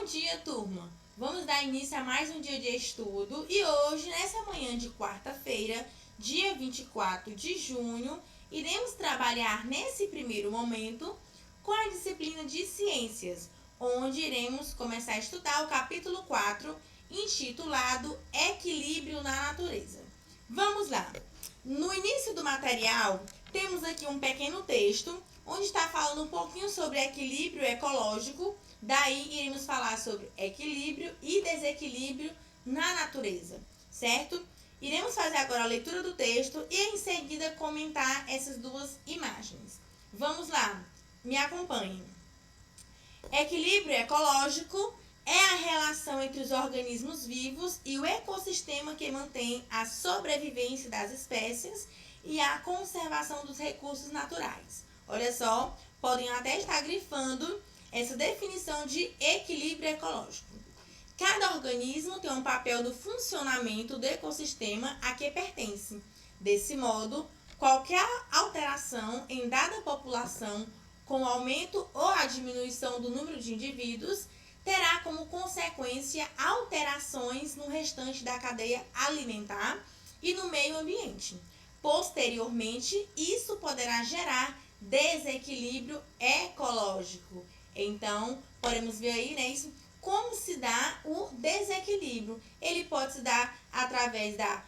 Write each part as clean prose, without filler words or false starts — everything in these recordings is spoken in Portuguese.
dia, turma! Vamos dar início a mais um dia de estudo e hoje, nessa manhã de quarta-feira, dia 24 de junho, iremos trabalhar nesse primeiro momento com a disciplina de ciências, onde iremos começar a estudar o capítulo 4, intitulado Equilíbrio na Natureza. Vamos lá! No início do material, temos aqui um pequeno texto, onde está falando um pouquinho sobre equilíbrio ecológico. Daí iremos falar sobre equilíbrio e desequilíbrio na natureza, certo? Iremos fazer agora a leitura do texto e em seguida comentar essas duas imagens. Vamos lá, me acompanhem. Equilíbrio ecológico é a relação entre os organismos vivos e o ecossistema que mantém a sobrevivência das espécies e a conservação dos recursos naturais. Olha só, podem até estar grifando essa definição de equilíbrio ecológico. Cada organismo tem um papel no funcionamento do ecossistema a que pertence. Desse modo, qualquer alteração em dada população, com aumento ou a diminuição do número de indivíduos, terá como consequência alterações no restante da cadeia alimentar e no meio ambiente. Posteriormente, isso poderá gerar desequilíbrio ecológico. Então, podemos ver aí, né, isso, como se dá o desequilíbrio. Ele pode se dar através da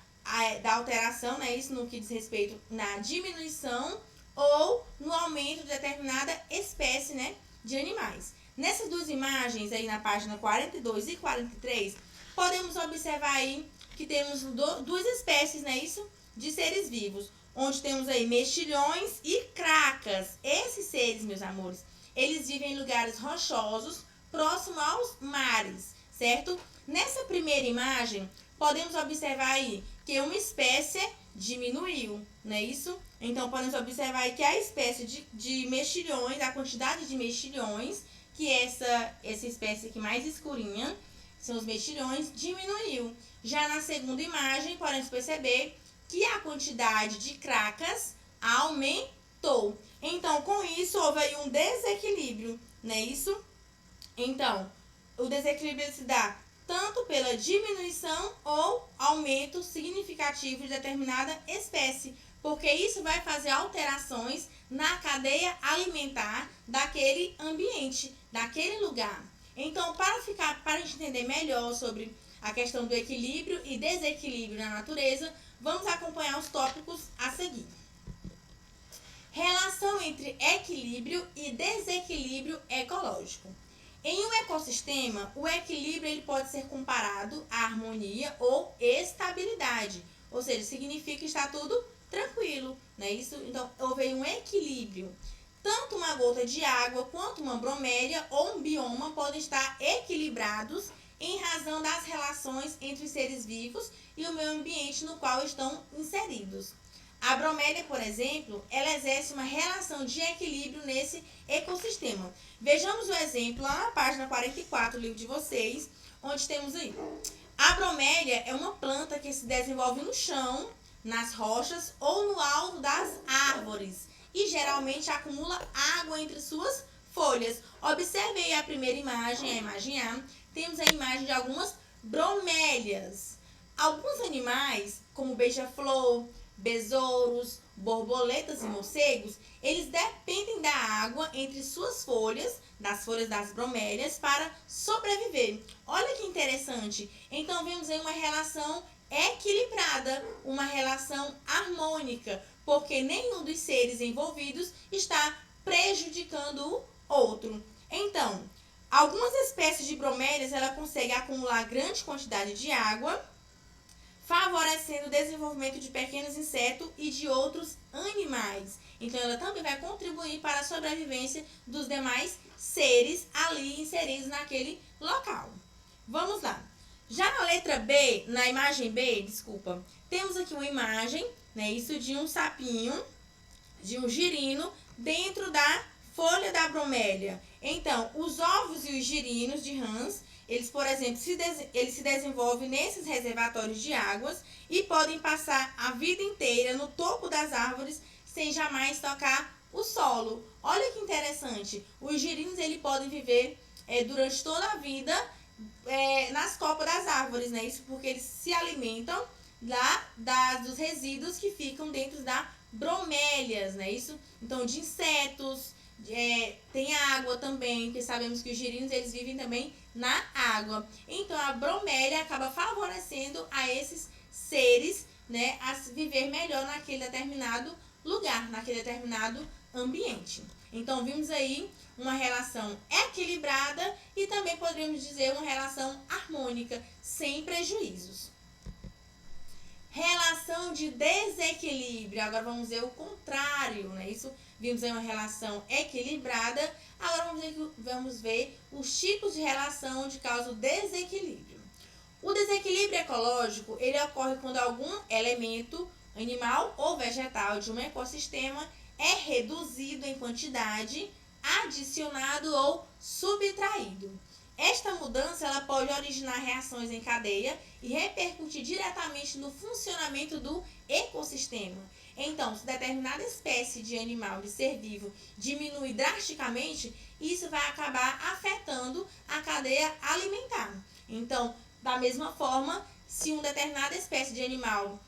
alteração, né, isso no que diz respeito na diminuição ou no aumento de determinada espécie, né, de animais. Nessas duas imagens, aí na página 42 e 43, podemos observar aí que temos duas espécies, né, isso, de seres vivos, onde temos aí mexilhões e cracas. Esses seres, meus amores, eles vivem em lugares rochosos, próximo aos mares, certo? Nessa primeira imagem, podemos observar aí que uma espécie diminuiu, não é isso? Então, podemos observar aí que a espécie de mexilhões, a quantidade de mexilhões, que essa espécie aqui mais escurinha, são os mexilhões, diminuiu. Já na segunda imagem, podemos perceber que a quantidade de cracas aumentou. Então, com isso, houve aí um desequilíbrio, não é isso? Então, o desequilíbrio se dá tanto pela diminuição ou aumento significativo de determinada espécie, porque isso vai fazer alterações na cadeia alimentar daquele ambiente, daquele lugar. Então, para a gente entender melhor sobre a questão do equilíbrio e desequilíbrio na natureza, vamos acompanhar os tópicos a seguir. Relação entre equilíbrio e desequilíbrio ecológico. Em um ecossistema, o equilíbrio ele pode ser comparado à harmonia ou estabilidade, ou seja, significa que está tudo tranquilo, não é isso? Então, houve um equilíbrio. Tanto uma gota de água quanto uma bromélia ou um bioma podem estar equilibrados em razão das relações entre os seres vivos e o meio ambiente no qual estão inseridos. A bromélia, por exemplo, ela exerce uma relação de equilíbrio nesse ecossistema. Vejamos o exemplo lá na página 44 do livro de vocês, onde temos aí. A bromélia é uma planta que se desenvolve no chão, nas rochas ou no alto das árvores e geralmente acumula água entre suas folhas. Observe aí a primeira imagem, a imagem A. Temos a imagem de algumas bromélias. Alguns animais, como beija-flor, besouros, borboletas e morcegos, eles dependem da água entre suas folhas, das folhas das bromélias, para sobreviver. Olha que interessante. Então, vemos aí uma relação equilibrada, uma relação harmônica, porque nenhum dos seres envolvidos está prejudicando o outro. Então, algumas espécies de bromélias, ela consegue acumular grande quantidade de água, favorecendo o desenvolvimento de pequenos insetos e de outros animais. Então, ela também vai contribuir para a sobrevivência dos demais seres ali inseridos naquele local. Vamos lá. Já na letra B, na imagem B, temos aqui uma imagem, né, isso de um sapinho, de um girino, dentro da folha da bromélia. Então, os ovos e os girinos de rãs, eles, por exemplo, eles se desenvolvem nesses reservatórios de águas e podem passar a vida inteira no topo das árvores sem jamais tocar o solo. Olha que interessante. Os girinos, eles podem viver durante toda a vida nas copas das árvores, né? Isso porque eles se alimentam dos resíduos que ficam dentro das bromélias, né? Isso, então, de insetos, tem água também, porque sabemos que os girinos eles vivem também na água. Então, a bromélia acaba favorecendo a esses seres, né, a viver melhor naquele determinado lugar, naquele determinado ambiente. Então, vimos aí uma relação equilibrada e também poderíamos dizer uma relação harmônica, sem prejuízos. Relação de desequilíbrio. Agora vamos ver o contrário, né? Isso, vimos aí uma relação equilibrada. Agora vamos ver os tipos de relação onde causa o desequilíbrio. O desequilíbrio ecológico, ele ocorre quando algum elemento animal ou vegetal de um ecossistema é reduzido em quantidade, adicionado ou subtraído. Esta mudança ela pode originar reações em cadeia e repercutir diretamente no funcionamento do ecossistema. Então, se determinada espécie de animal, de ser vivo, diminui drasticamente, isso vai acabar afetando a cadeia alimentar. Então, da mesma forma, se uma determinada espécie de animal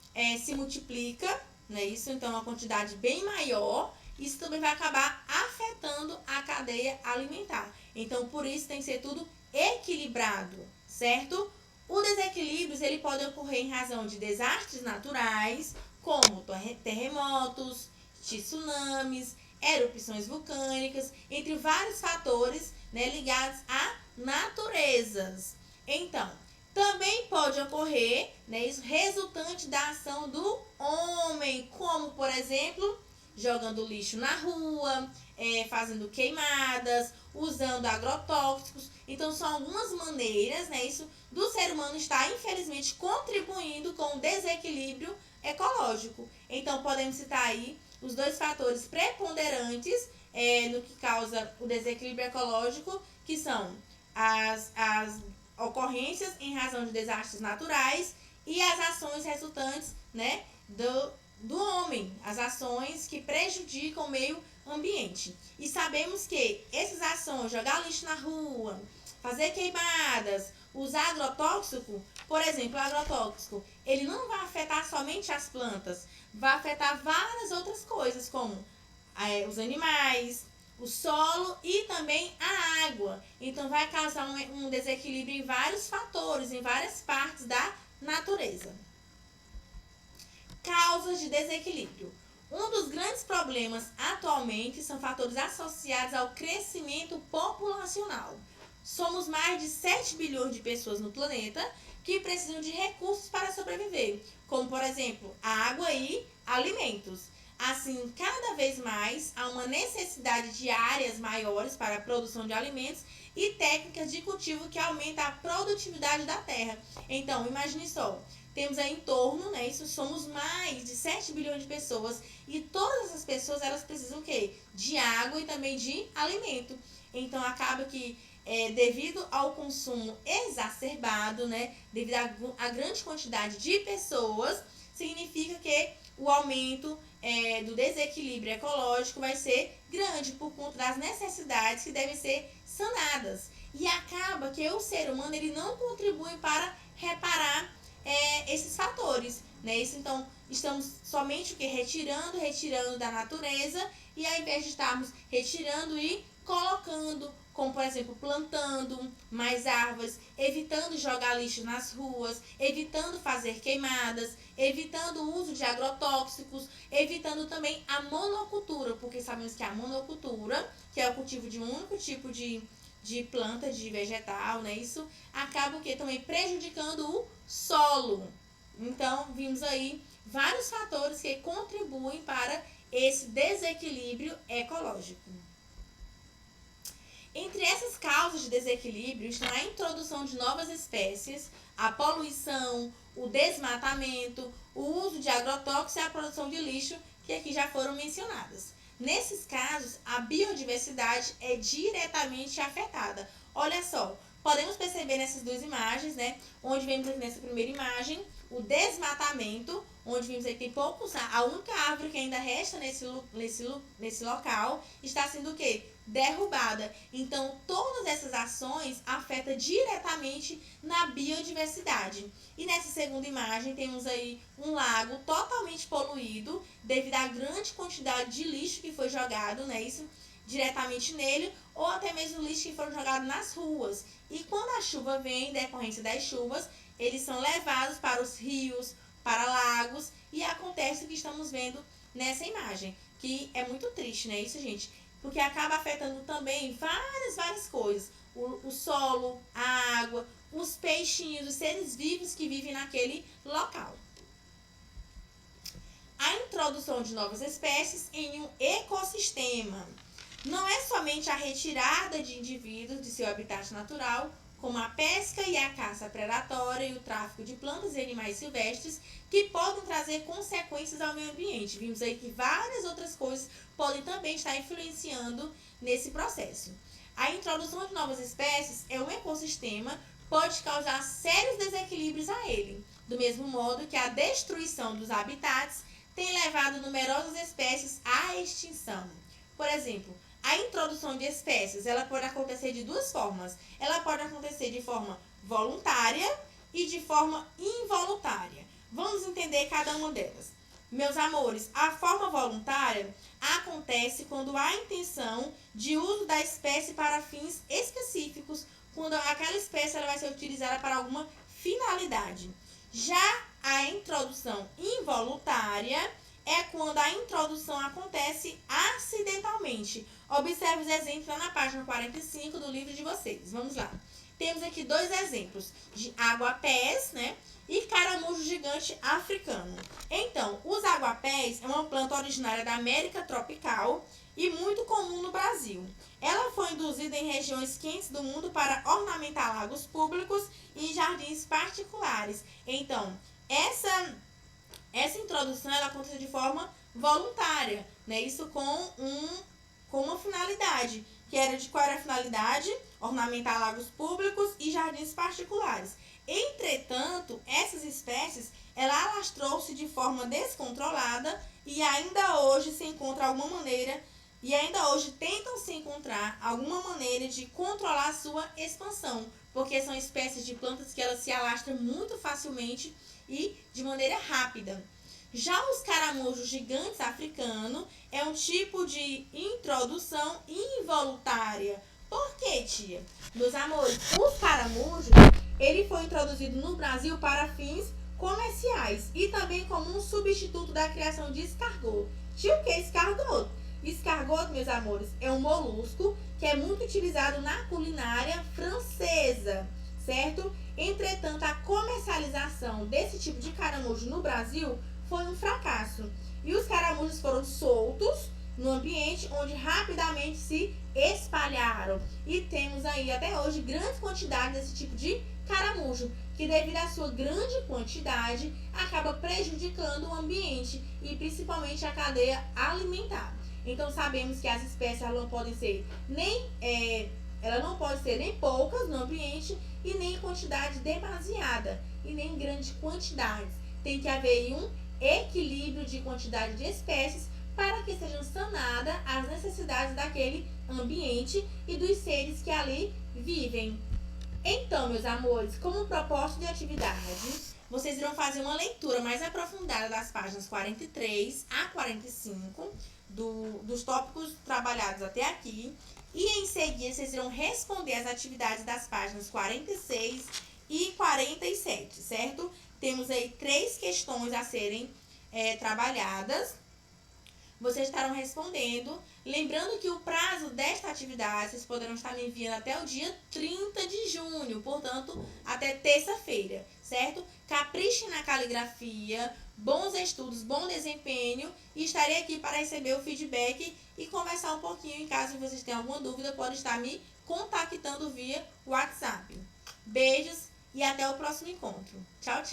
se multiplica, né, isso então uma quantidade bem maior, isso também vai acabar afetando a cadeia alimentar. Então, por isso tem que ser tudo equilibrado, certo? O desequilíbrio ele pode ocorrer em razão de desastres naturais, como terremotos, tsunamis, erupções vulcânicas, entre vários fatores, né, ligados a naturezas. Então, também pode ocorrer, né, isso resultante da ação do homem, como, por exemplo, jogando lixo na rua, fazendo queimadas, usando agrotóxicos. Então, são algumas maneiras, né, isso do ser humano estar, infelizmente, contribuindo com o desequilíbrio ecológico. Então, podemos citar aí os dois fatores preponderantes no que causa o desequilíbrio ecológico, que são as ocorrências em razão de desastres naturais e as ações resultantes, né, do homem, as ações que prejudicam o meio ambiente. E sabemos que essas ações, jogar lixo na rua, fazer queimadas, usar agrotóxico, por exemplo, o agrotóxico, ele não vai afetar somente as plantas, vai afetar várias outras coisas, como os animais, o solo e também a água. Então, vai causar um desequilíbrio em vários fatores, em várias partes da natureza. Causas de desequilíbrio. Um dos grandes problemas atualmente são fatores associados ao crescimento populacional. Somos mais de 7 bilhões de pessoas no planeta que precisam de recursos para sobreviver, como, por exemplo, água e alimentos. Assim, cada vez mais há uma necessidade de áreas maiores para a produção de alimentos e técnicas de cultivo que aumentam a produtividade da terra. Então, imagine só, temos aí em torno, né, isso somos mais de 7 bilhões de pessoas e todas essas pessoas elas precisam o quê? De água e também de alimento. Então, acaba que devido ao consumo exacerbado, né, devido à grande quantidade de pessoas, significa que o aumento do desequilíbrio ecológico vai ser grande por conta das necessidades que devem ser sanadas. E acaba que o ser humano ele não contribui para reparar esses fatores, né? Isso, então, estamos somente o que? Retirando da natureza, e ao invés de estarmos retirando e colocando, como por exemplo, plantando mais árvores, evitando jogar lixo nas ruas, evitando fazer queimadas, evitando o uso de agrotóxicos, evitando também a monocultura, porque sabemos que a monocultura, que é o cultivo de um único tipo de planta, de vegetal, né? Isso acaba o quê? Também prejudicando o solo. Então, vimos aí vários fatores que contribuem para esse desequilíbrio ecológico. Entre essas causas de desequilíbrio estão a introdução de novas espécies, a poluição, o desmatamento, o uso de agrotóxicos e a produção de lixo, que aqui já foram mencionadas. Nesses casos, a biodiversidade é diretamente afetada. Olha só, podemos perceber nessas duas imagens, né? Onde vemos aqui nessa primeira imagem o desmatamento, onde vimos aqui que tem poucos, a única árvore que ainda resta nesse local está sendo o quê? derrubada. Então, todas essas ações afetam diretamente na biodiversidade. E nessa segunda imagem, temos aí um lago totalmente poluído devido à grande quantidade de lixo que foi jogado, né? Isso diretamente nele, ou até mesmo lixo que foram jogados nas ruas. E quando a chuva vem, em decorrência das chuvas, eles são levados para os rios, para lagos, e acontece o que estamos vendo nessa imagem, que é muito triste, né? Isso, gente, porque acaba afetando também várias coisas. O solo, a água, os peixinhos, os seres vivos que vivem naquele local. A introdução de novas espécies em um ecossistema não é somente a retirada de indivíduos de seu habitat natural, como a pesca e a caça predatória e o tráfico de plantas e animais silvestres, que podem trazer consequências ao meio ambiente. Vimos aí que várias outras coisas podem também estar influenciando nesse processo. A introdução de novas espécies em um ecossistema pode causar sérios desequilíbrios a ele, do mesmo modo que a destruição dos habitats tem levado numerosas espécies à extinção. Por exemplo, a introdução de espécies, ela pode acontecer de duas formas. Ela pode acontecer de forma voluntária e de forma involuntária. Vamos entender cada uma delas. Meus amores, a forma voluntária acontece quando há intenção de uso da espécie para fins específicos, quando aquela espécie ela vai ser utilizada para alguma finalidade. Já a introdução involuntária é quando a introdução acontece acidentalmente. Observe os exemplos lá na página 45 do livro de vocês. Vamos lá. Temos aqui dois exemplos de aguapés, né? E caramujo gigante africano. Então, os aguapés é uma planta originária da América tropical e muito comum no Brasil. Ela foi induzida em regiões quentes do mundo para ornamentar lagos públicos e jardins particulares. Então, essa introdução ela acontece de forma voluntária, né? Isso com uma finalidade, que era de qual era a finalidade? Ornamentar lagos públicos e jardins particulares. Entretanto, essas espécies, ela alastrou-se de forma descontrolada e ainda hoje se encontra alguma maneira, e ainda hoje tentam se encontrar alguma maneira de controlar a sua expansão, porque são espécies de plantas que elas se alastram muito facilmente e de maneira rápida. Já os caramujos gigantes africanos é um tipo de introdução involuntária. Por quê, tia? Meus amores, os caramujos, ele foi introduzido no Brasil para fins comerciais e também como um substituto da criação de escargot. Tia, o que é escargot? Escargot, meus amores, é um molusco que é muito utilizado na culinária francesa, certo? Entretanto, a comercialização desse tipo de caramujo no Brasil foi um fracasso. E os caramujos foram soltos no ambiente, onde rapidamente se espalharam. E temos aí até hoje grandes quantidades desse tipo de caramujo, que devido à sua grande quantidade, acaba prejudicando o ambiente e principalmente a cadeia alimentar. Então sabemos que as espécies elas não podem ser nem poucas no ambiente e nem em quantidade demasiada e nem em grandes quantidades. Tem que haver aí um equilíbrio de quantidade de espécies para que sejam sanadas as necessidades daquele ambiente e dos seres que ali vivem. Então, meus amores, como propósito de atividade, vocês irão fazer uma leitura mais aprofundada das páginas 43 a 45 dos tópicos trabalhados até aqui. E em seguida, vocês irão responder as atividades das páginas 46 e 47, certo? Temos aí 3 questões a serem trabalhadas. Vocês estarão respondendo. Lembrando que o prazo desta atividade, vocês poderão estar me enviando até o dia 30 de junho, portanto, até terça-feira, certo? Caprichem na caligrafia, bons estudos, bom desempenho, e estarei aqui para receber o feedback e conversar um pouquinho. Em caso vocês tenham alguma dúvida, pode estar me contactando via WhatsApp. Beijos e até o próximo encontro. Tchau, tchau!